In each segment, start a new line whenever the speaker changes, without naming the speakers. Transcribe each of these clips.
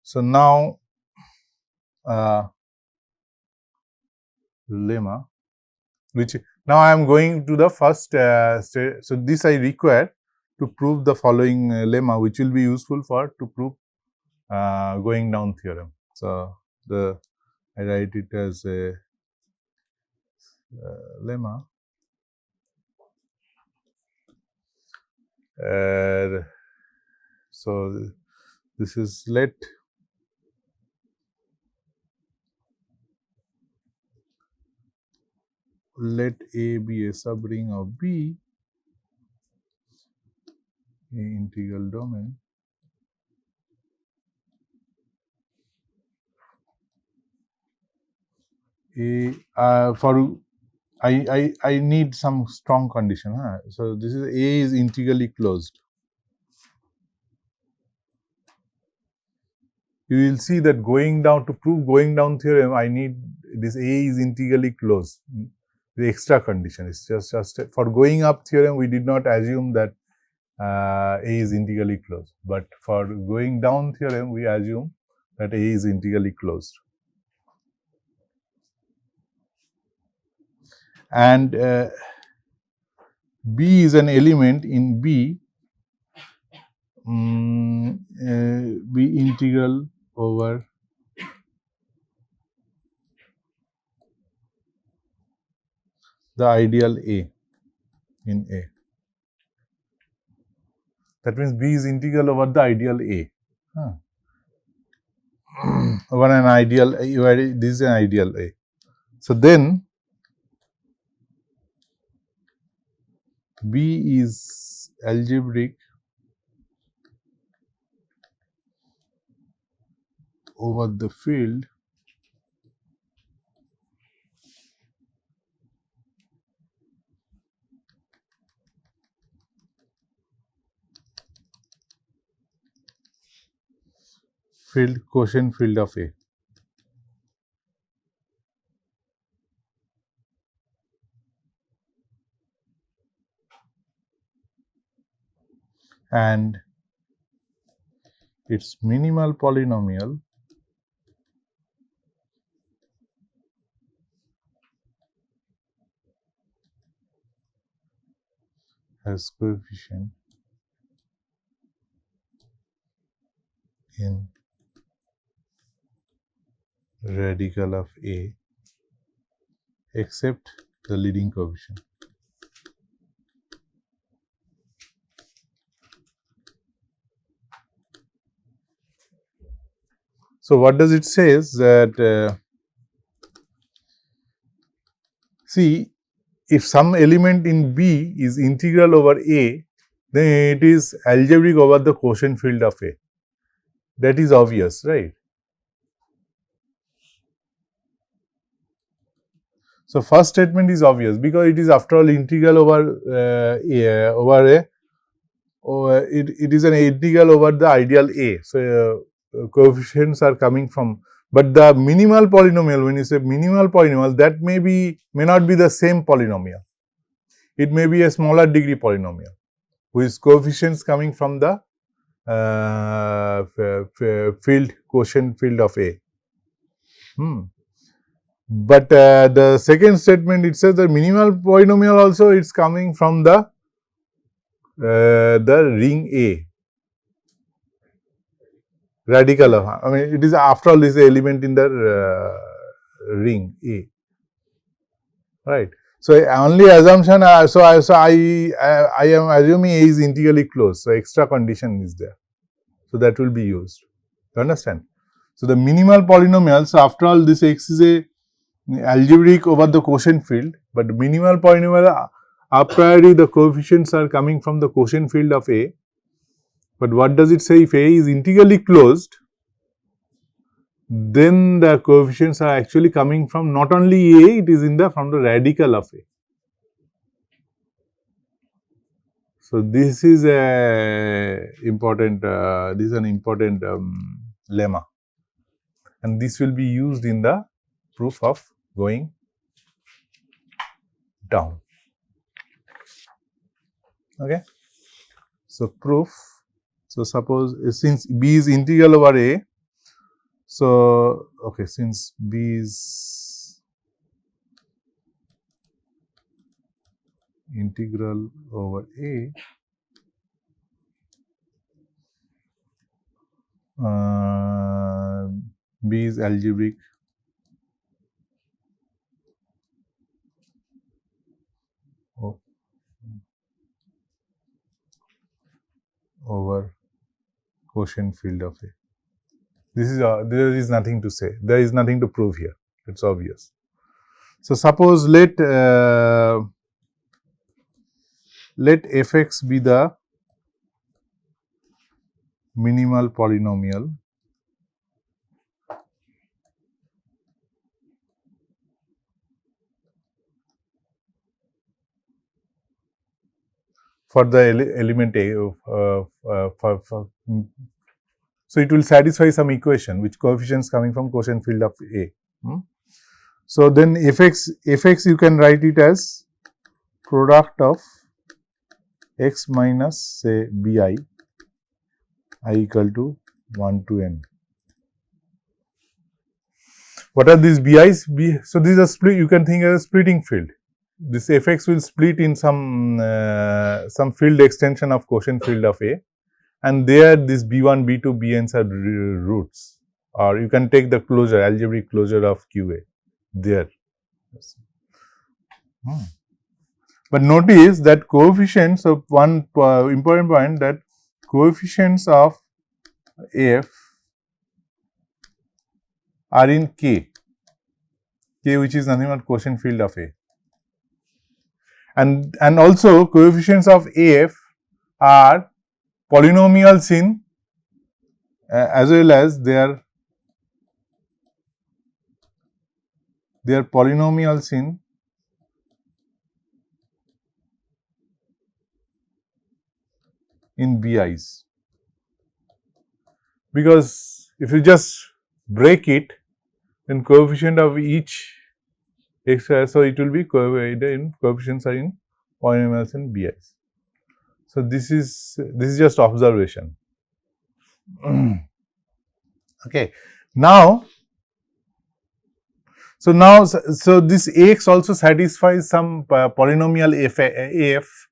So now lemma, which now I am going to the first stage. So this I require to prove the following lemma, which will be useful for to prove going down theorem. So I write it as a lemma. So this is let A be a subring of B, a integral domain, for I need some strong condition. So this is A is integrally closed. You will see that going down, to prove going down theorem, I need this A is integrally closed. The extra condition is just for going up theorem, we did not assume that A is integrally closed, but for going down theorem, we assume that A is integrally closed. And B is an element in B, B integral over the ideal A in A. That means B is integral over the ideal A. Over an ideal, this is an ideal A. So then B is algebraic over the field quotient field of A. And its minimal polynomial has coefficient in radical of A except the leading coefficient. So what does it say is that see, if some element in B is integral over A, then it is algebraic over the quotient field of A. That is obvious, right? So first statement is obvious because it is after all integral over A. It is an integral over the ideal A. So coefficients are coming from, but the minimal polynomial, when you say minimal polynomial, that may not be the same polynomial. It may be a smaller degree polynomial with coefficients coming from the quotient field of A. But the second statement, it says the minimal polynomial also it's coming from the ring A, radical of, I mean it is after all is the element in the ring A, right. So only assumption, so I am assuming A is integrally closed, so extra condition is there, so that will be used. You understand? So the minimal polynomial, so after all this X is a algebraic over the quotient field, but minimal polynomial a priori the coefficients are coming from the quotient field of A. But what does it say? If A is integrally closed, then the coefficients are actually coming from not only A, it is from the radical of A. So this is an important lemma, and this will be used in the proof of going down. Okay. So proof. So suppose since B is integral over A, So, okay, since B is integral over A, B is algebraic over quotient field of A. This is there is nothing to say. There is nothing to prove here. It's obvious. So suppose let fx be the minimal polynomial for the element A. So it will satisfy some equation which coefficients coming from quotient field of A. So then fx you can write it as product of x minus say bi I equal to 1 to n. What are these bi's? So these are split. You can think as a splitting field. This fx will split in some field extension of quotient field of A, and there this b1, b2, bn's are roots, or you can take the closure, algebraic closure of QA there. But notice that coefficients of one important point, that coefficients of F are in K which is nothing but quotient field of A, and also coefficients of AF are polynomials in as well as they are polynomials in BIs, because if you just break it, then coefficient of each x, so it will be coefficients are in polynomials in BIs. So this is just observation. Okay. Now, so this AX also satisfies some polynomial AF.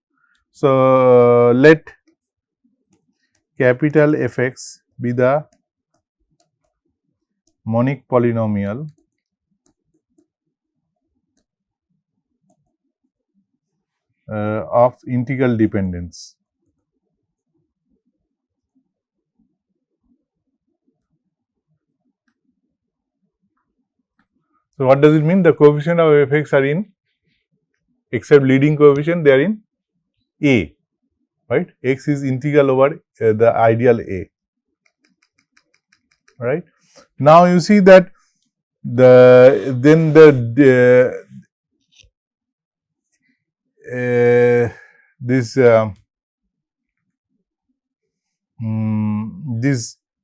So let capital Fx be the monic polynomial of integral dependence. So what does it mean? The coefficient of Fx are in, except leading coefficient, they are in A, right? X is integral over the ideal A, right? Now you see that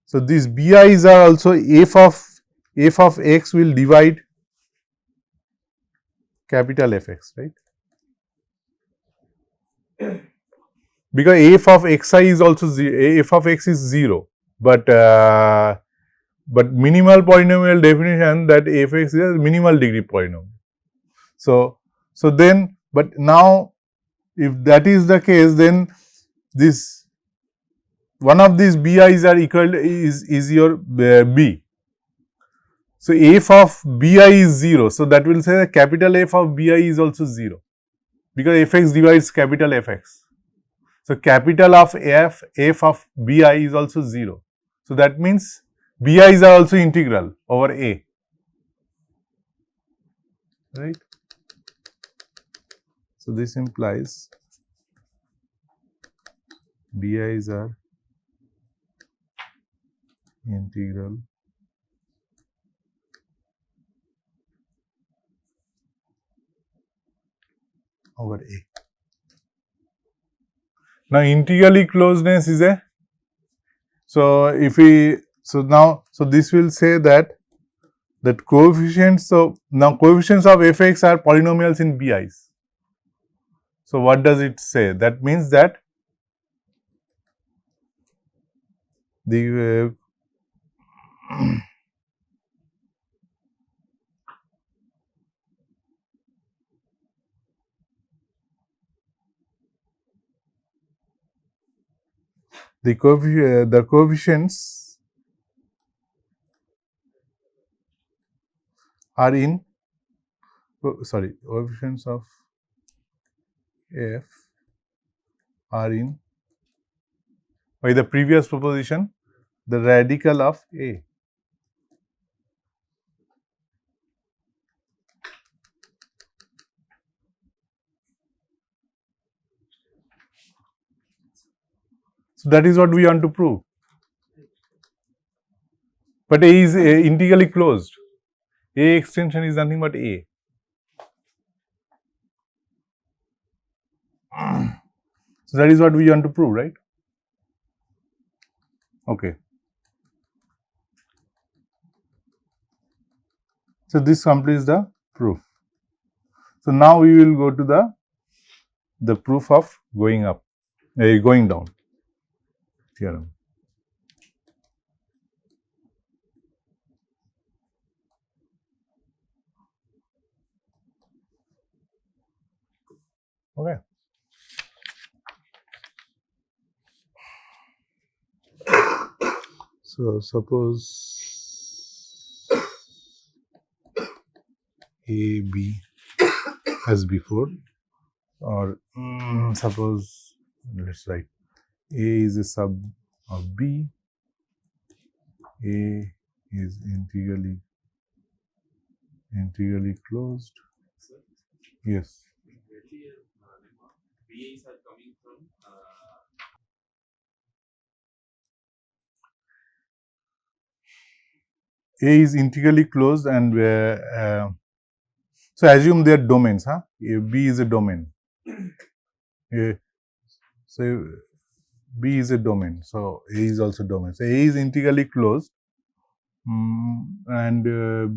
so these BIs are also f of x will divide capital Fx, right? Because f of xi is also f of x is 0, but minimal polynomial definition that fx is a minimal degree polynomial. So then, but now if that is the case, then this one of these BIs are equal is your B. So f of BI is 0. So that will say that capital F of BI is also 0, because Fx divides capital Fx. So capital of F of BI is also 0. So that means BIs are also integral over A, right? So this implies BIs are integral over A. Now integrally closeness is a, so if we, so this will say that coefficients, so now coefficients of Fx are polynomials in BIs. So what does it say? That means that the the coefficients are in coefficients of f are in, by the previous proposition, the radical of A. So that is what we want to prove. But A is integrally closed. A extension is nothing but A. So that is what we want to prove, right? Okay. So this completes the proof. So now we will go to the proof of going up, going down theorem. Okay. So suppose A, B as before, or suppose let's write A is a sub of B, A is integrally closed. Yes.
BAs are coming from
A is integrally closed, and so assume they are domains, huh? B is a domain. So B is a domain. So A is also domain. So A is integrally closed, and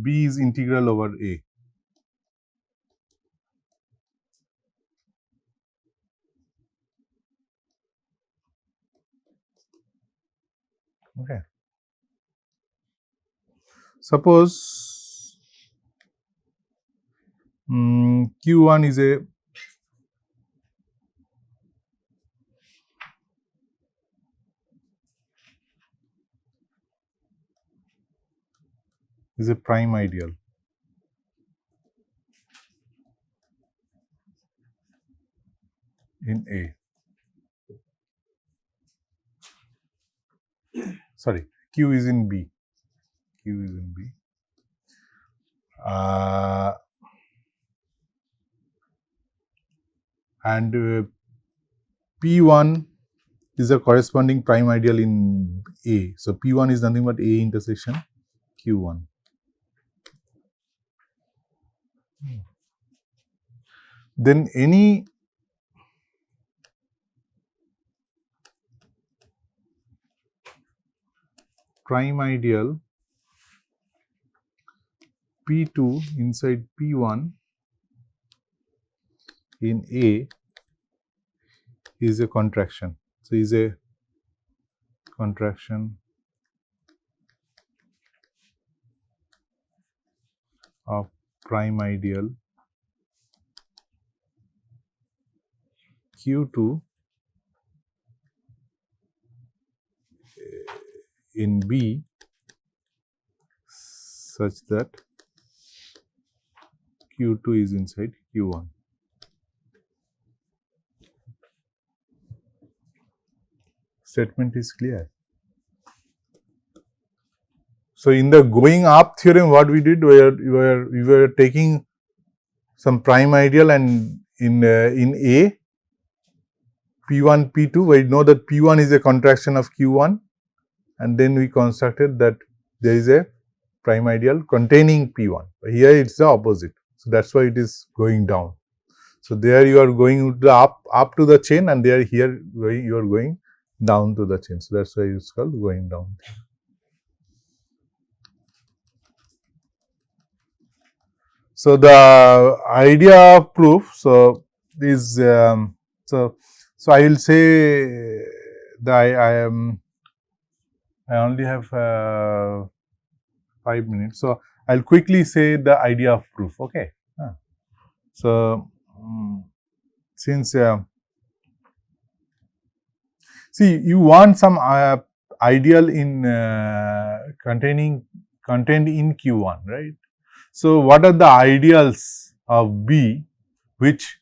B is integral over A. Okay. Suppose Q1 is a prime ideal. In A. Sorry, Q is in B. Q is in B. And P1 is a corresponding prime ideal in A. So P1 is nothing but A intersection Q1. Then any prime ideal P2 inside P1 in A is a contraction. So is a contraction of prime ideal Q2 in B such that Q2 is inside Q1. Statement is clear. So in the going up theorem, what we did, we were taking some prime ideal, and in A, P1, P2, we know that P1 is a contraction of Q1, and then we constructed that there is a prime ideal containing P1. Here it's the opposite. So that's why it is going down. So there you are going to up to the chain, and there here you are going down to the chain. So that's why it's called going down. So the idea of proof, so is so I will say that I only have 5 minutes. So I'll quickly say the idea of proof. Okay. So since See, you want some ideal in contained in Q1, right? So, what are the ideals of B which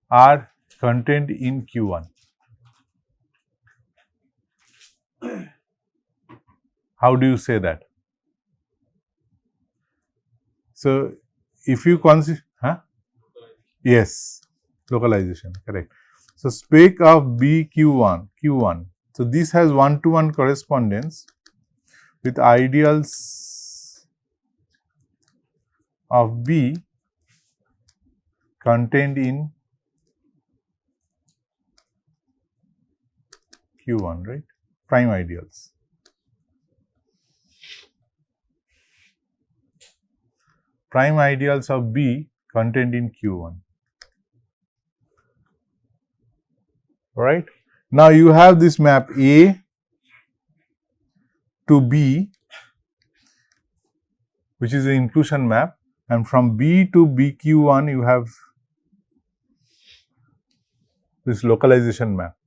are contained in Q1? How do you say that? So, if you consider, yes, localization, correct. So, spec of B Q1. So, this has one-to-one correspondence with ideals of B contained in Q1, right? Prime ideals. Prime ideals of B contained in Q1. Right? Now, you have this map A to B, which is an inclusion map, and from B to BQ1 you have this localization map.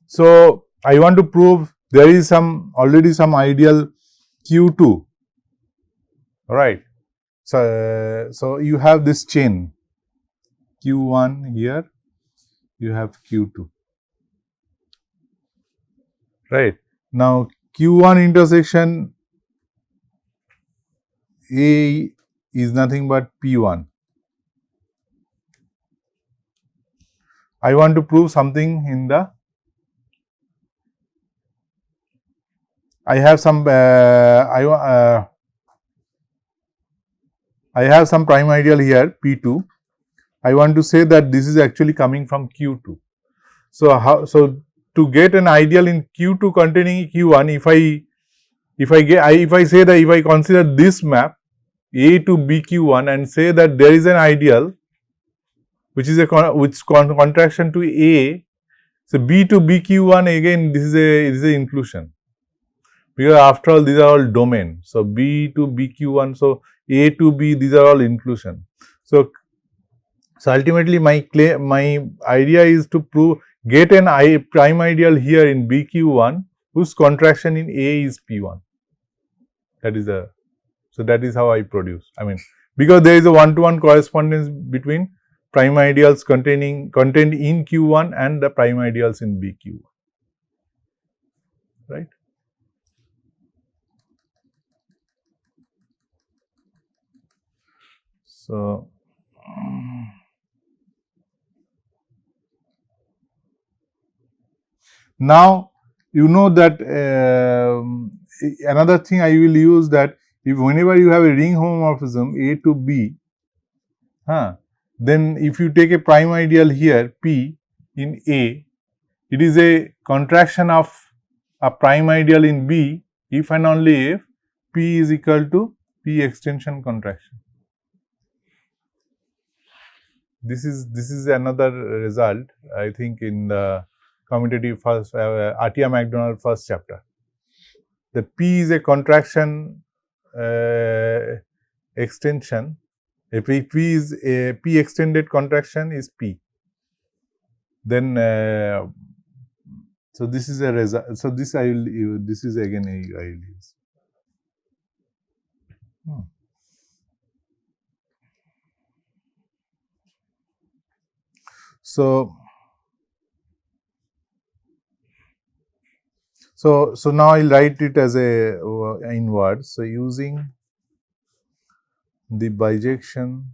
So, I want to prove there is already some ideal Q2, right. So, you have this chain Q1 here, you have Q2, right. Now, Q1 intersection A is nothing but P1. I want to prove something in the, I have some prime ideal here P2. I want to say that this is actually coming from Q2. So, to get an ideal in Q2 containing Q1, if I say that if I consider this map A to BQ1 and say that there is an ideal which is contraction to A, so B to BQ1 again this is a inclusion, because after all these are all domain. So, B to BQ1, so A to B, these are all inclusion. So, ultimately my idea is to get an prime ideal here in BQ1 whose contraction in A is P1. That is so that is how I produce. I mean, because there is a one-to-one correspondence between prime ideals contained in Q1 and the prime ideals in BQ1, right. So, now you know that another thing I will use, that if whenever you have a ring homomorphism A to B, then if you take a prime ideal here P in A, it is a contraction of a prime ideal in B if and only if P is equal to P extension contraction. This is another result, I think, in the commutative first Atia MacDonald first chapter. The P is a contraction extension. If P is a P extended contraction is P, then so this is a result. So this I will use. This is again I will use. So now I'll write it as a in words. So using the bijection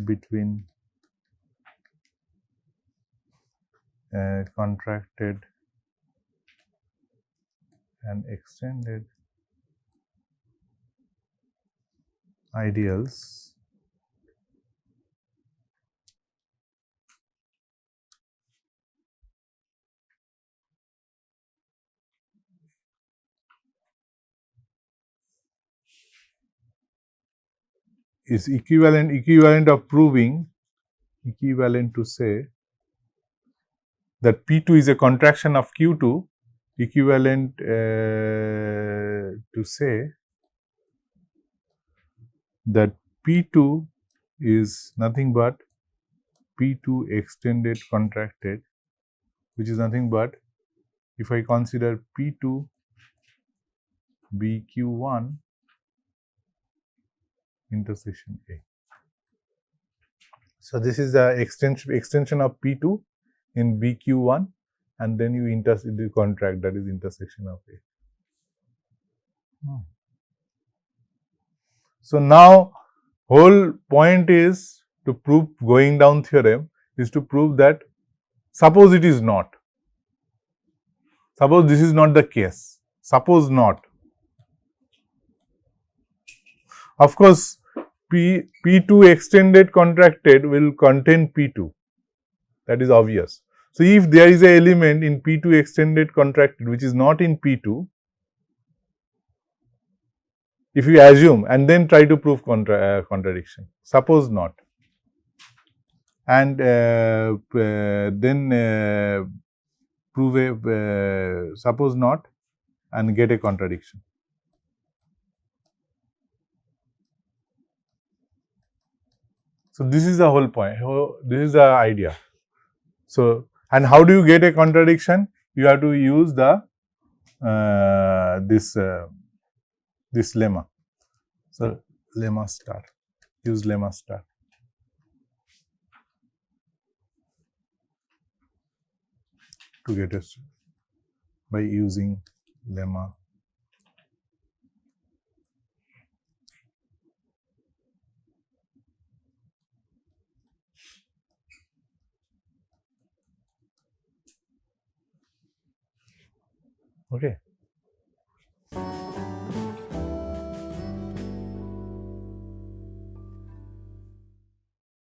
between contracted and extended ideals is equivalent of proving, equivalent to say that P2 is a contraction of Q2, equivalent to say that P2 is nothing but P2 extended contracted, which is nothing but, if I consider P2 BQ1 intersection A. So, this is the extension of P2 in BQ1, and then you contract, that is intersection of A. So, now whole point is to prove, going down theorem is to prove that, suppose it is not, suppose this is not the case, suppose not. Of course, P2 extended contracted will contain P2, that is obvious. So, if there is a element in P2 extended contracted which is not in P2, if you assume and then try to prove contradiction, suppose not, and then prove a suppose not and get a contradiction. So, this is the whole point, this is the idea. So, and how do you get a contradiction? You have to use the this lemma. So, lemma star, use lemma star. To get it by using lemma. Okay.